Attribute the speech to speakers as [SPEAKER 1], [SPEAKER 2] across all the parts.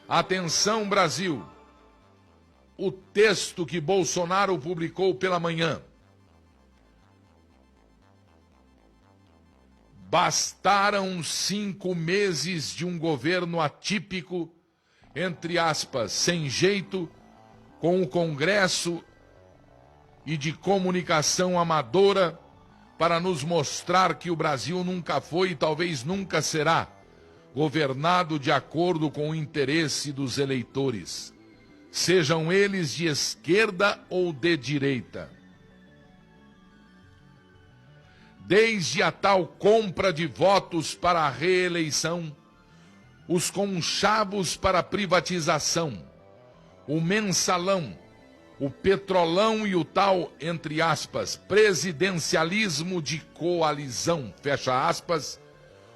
[SPEAKER 1] Atenção, Brasil! O texto que Bolsonaro publicou pela manhã. Bastaram 5 meses de um governo atípico, entre aspas, sem jeito, com o Congresso e de comunicação amadora, para nos mostrar que o Brasil nunca foi e talvez nunca será governado de acordo com o interesse dos eleitores, sejam eles de esquerda ou de direita. Desde a tal compra de votos para a reeleição, os conchavos para a privatização, o mensalão, o petrolão e o tal, entre aspas, presidencialismo de coalizão, fecha aspas,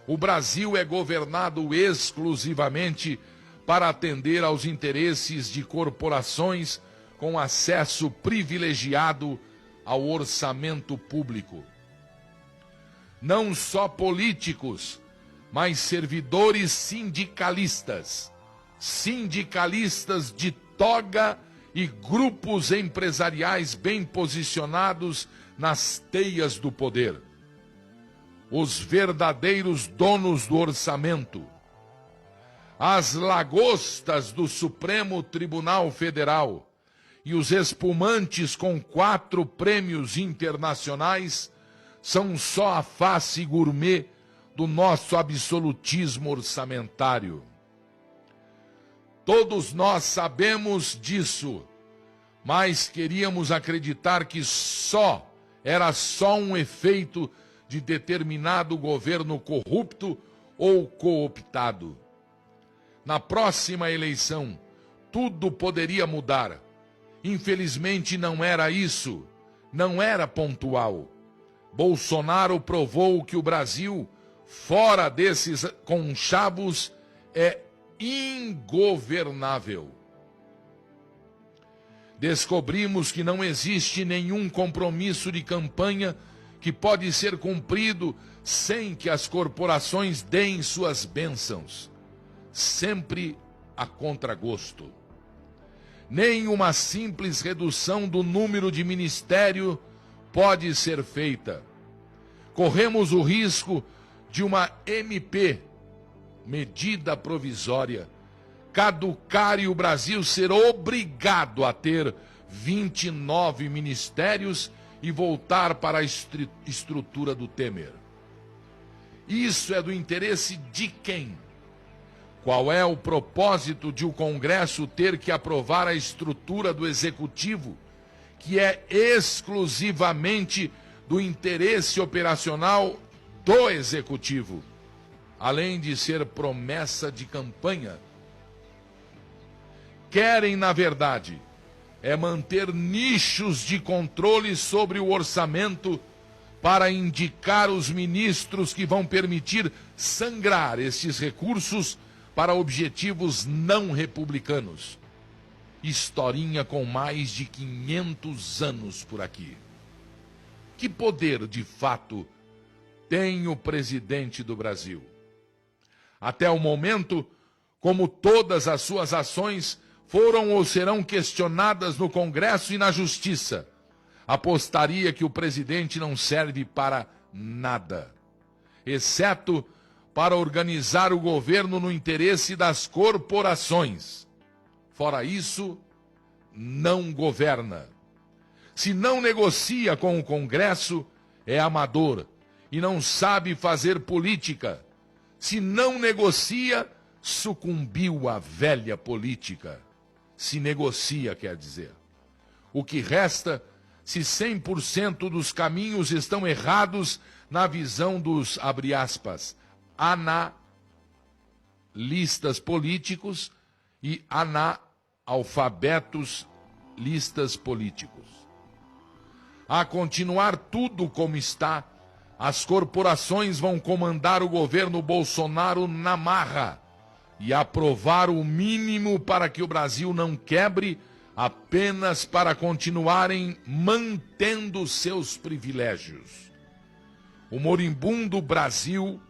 [SPEAKER 1] o Brasil é governado exclusivamente para atender aos interesses de corporações com acesso privilegiado ao orçamento público. Não só políticos, mas servidores sindicalistas, sindicalistas de toga e grupos empresariais bem posicionados nas teias do poder. Os verdadeiros donos do orçamento. As lagostas do Supremo Tribunal Federal e os espumantes com 4 prêmios internacionais são só a face gourmet do nosso absolutismo orçamentário. Todos nós sabemos disso, mas queríamos acreditar que era só um efeito de determinado governo corrupto ou cooptado. Na próxima eleição, tudo poderia mudar. Infelizmente não era isso, não era pontual. Bolsonaro provou que o Brasil, fora desses conchavos, é ingovernável. Descobrimos que não existe nenhum compromisso de campanha que pode ser cumprido sem que as corporações deem suas bênçãos, sempre a contragosto. Nem uma simples redução do número de ministério pode ser feita. Corremos o risco de uma MP, medida provisória, caducar e o Brasil ser obrigado a ter 29 ministérios e voltar para a estrutura do Temer. Isso é do interesse de quem? Qual é o propósito de o Congresso ter que aprovar a estrutura do Executivo, que é exclusivamente do interesse operacional do Executivo, além de ser promessa de campanha? Querem, na verdade, manter nichos de controle sobre o orçamento para indicar os ministros que vão permitir sangrar esses recursos para objetivos não republicanos. Historinha com mais de 500 anos por aqui. Que poder, de fato, tem o presidente do Brasil? Até o momento, como todas as suas ações foram ou serão questionadas no Congresso e na Justiça, apostaria que o presidente não serve para nada, exceto para organizar o governo no interesse das corporações. Fora isso, não governa. Se não negocia com o Congresso, é amador e não sabe fazer política. Se não negocia, sucumbiu à velha política. Se negocia, quer dizer. O que resta, se 100% dos caminhos estão errados na visão dos, abre aspas, analistas políticos e analfabetos listas políticos. A continuar tudo como está, as corporações vão comandar o governo Bolsonaro na marra e aprovar o mínimo para que o Brasil não quebre, apenas para continuarem mantendo seus privilégios. O moribundo Brasil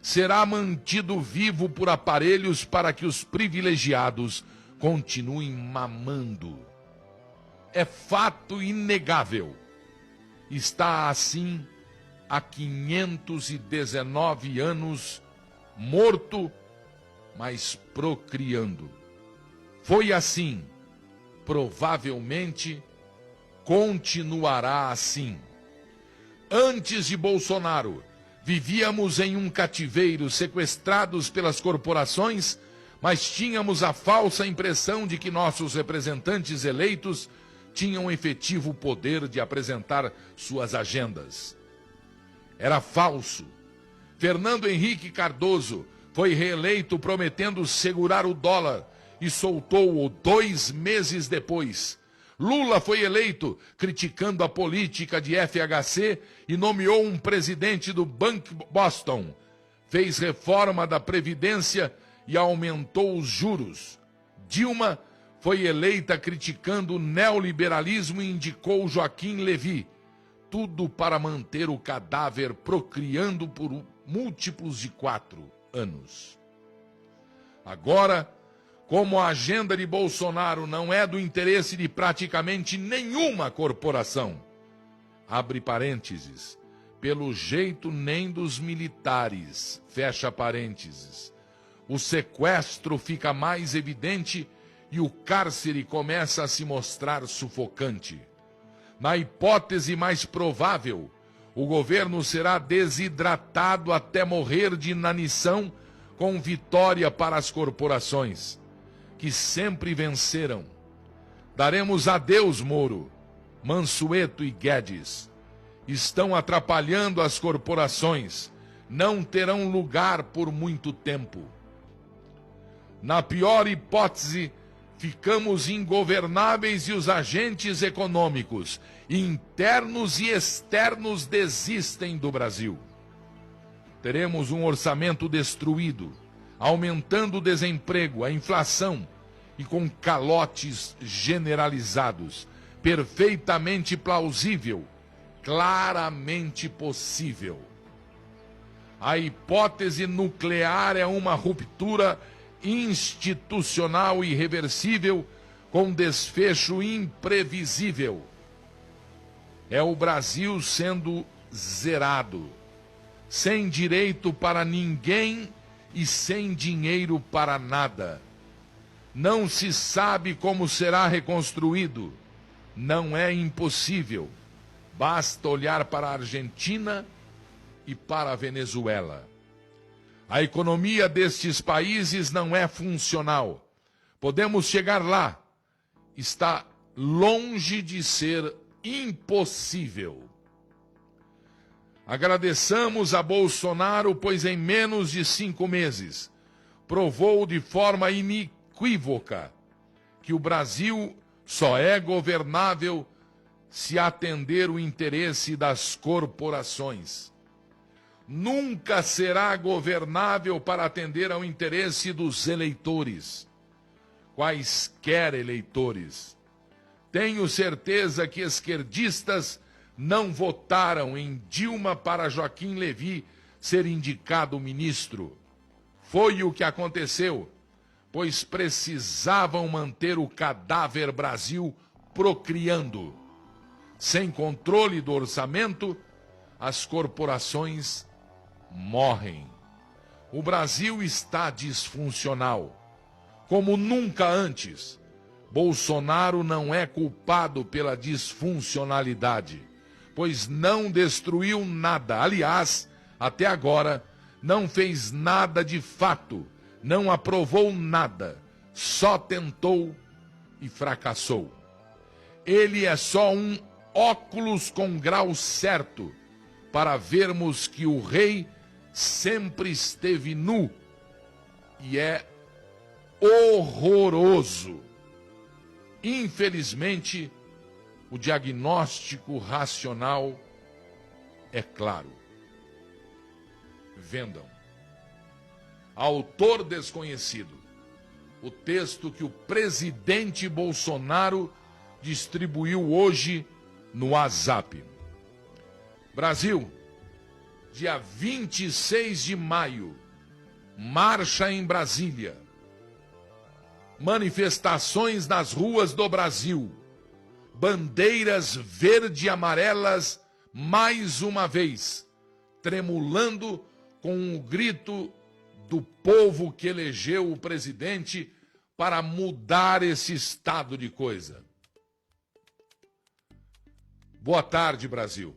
[SPEAKER 1] será mantido vivo por aparelhos para que os privilegiados continuem mamando. É fato inegável. Está assim há 519 anos, morto, mas procriando. Foi assim, provavelmente continuará assim. Antes de Bolsonaro, vivíamos em um cativeiro, sequestrados pelas corporações, mas tínhamos a falsa impressão de que nossos representantes eleitos tinham efetivo poder de apresentar suas agendas. Era falso. Fernando Henrique Cardoso foi reeleito prometendo segurar o dólar e soltou-o 2 meses depois. Lula foi eleito criticando a política de FHC e nomeou um presidente do Banco Boston. Fez reforma da Previdência e aumentou os juros. Dilma foi eleita criticando o neoliberalismo e indicou Joaquim Levy. Tudo para manter o cadáver procriando por múltiplos de 4 anos. Agora, como a agenda de Bolsonaro não é do interesse de praticamente nenhuma corporação, abre parênteses, pelo jeito nem dos militares, fecha parênteses, o sequestro fica mais evidente e o cárcere começa a se mostrar sufocante. Na hipótese mais provável, o governo será desidratado até morrer de inanição, com vitória para as corporações, que sempre venceram. Daremos adeus, Moro, Mansueto e Guedes. Estão atrapalhando as corporações, não terão lugar por muito tempo. Na pior hipótese, ficamos ingovernáveis e os agentes econômicos, internos e externos, desistem do Brasil. Teremos um orçamento destruído, aumentando o desemprego, a inflação e com calotes generalizados. Perfeitamente plausível, claramente possível. A hipótese nuclear é uma ruptura institucional irreversível com desfecho imprevisível. É o Brasil sendo zerado, sem direito para ninguém e sem dinheiro para nada. Não se sabe como será reconstruído. Não é impossível. Basta olhar para a Argentina e para a Venezuela. A economia destes países não é funcional. Podemos chegar lá. Está longe de ser impossível. Agradeçamos a Bolsonaro, pois em menos de 5 meses provou de forma inequívoca que o Brasil só é governável se atender o interesse das corporações. Nunca será governável para atender ao interesse dos eleitores, quaisquer eleitores. Tenho certeza que esquerdistas não votaram em Dilma para Joaquim Levy ser indicado ministro. Foi o que aconteceu, pois precisavam manter o cadáver Brasil procriando. Sem controle do orçamento, as corporações morrem. O Brasil está disfuncional. Como nunca antes, Bolsonaro não é culpado pela disfuncionalidade, pois não destruiu nada. Aliás, até agora, não fez nada de fato, não aprovou nada, só tentou e fracassou. Ele é só um óculos com grau certo para vermos que o rei sempre esteve nu e é horroroso. Infelizmente, o diagnóstico racional é claro. Vendam. Autor desconhecido. O texto que o presidente Bolsonaro distribuiu hoje no WhatsApp. Brasil, dia 26 de maio, marcha em Brasília, manifestações nas ruas do Brasil, bandeiras verde e amarelas mais uma vez, tremulando com o grito do povo que elegeu o presidente para mudar esse estado de coisa. Boa tarde, Brasil.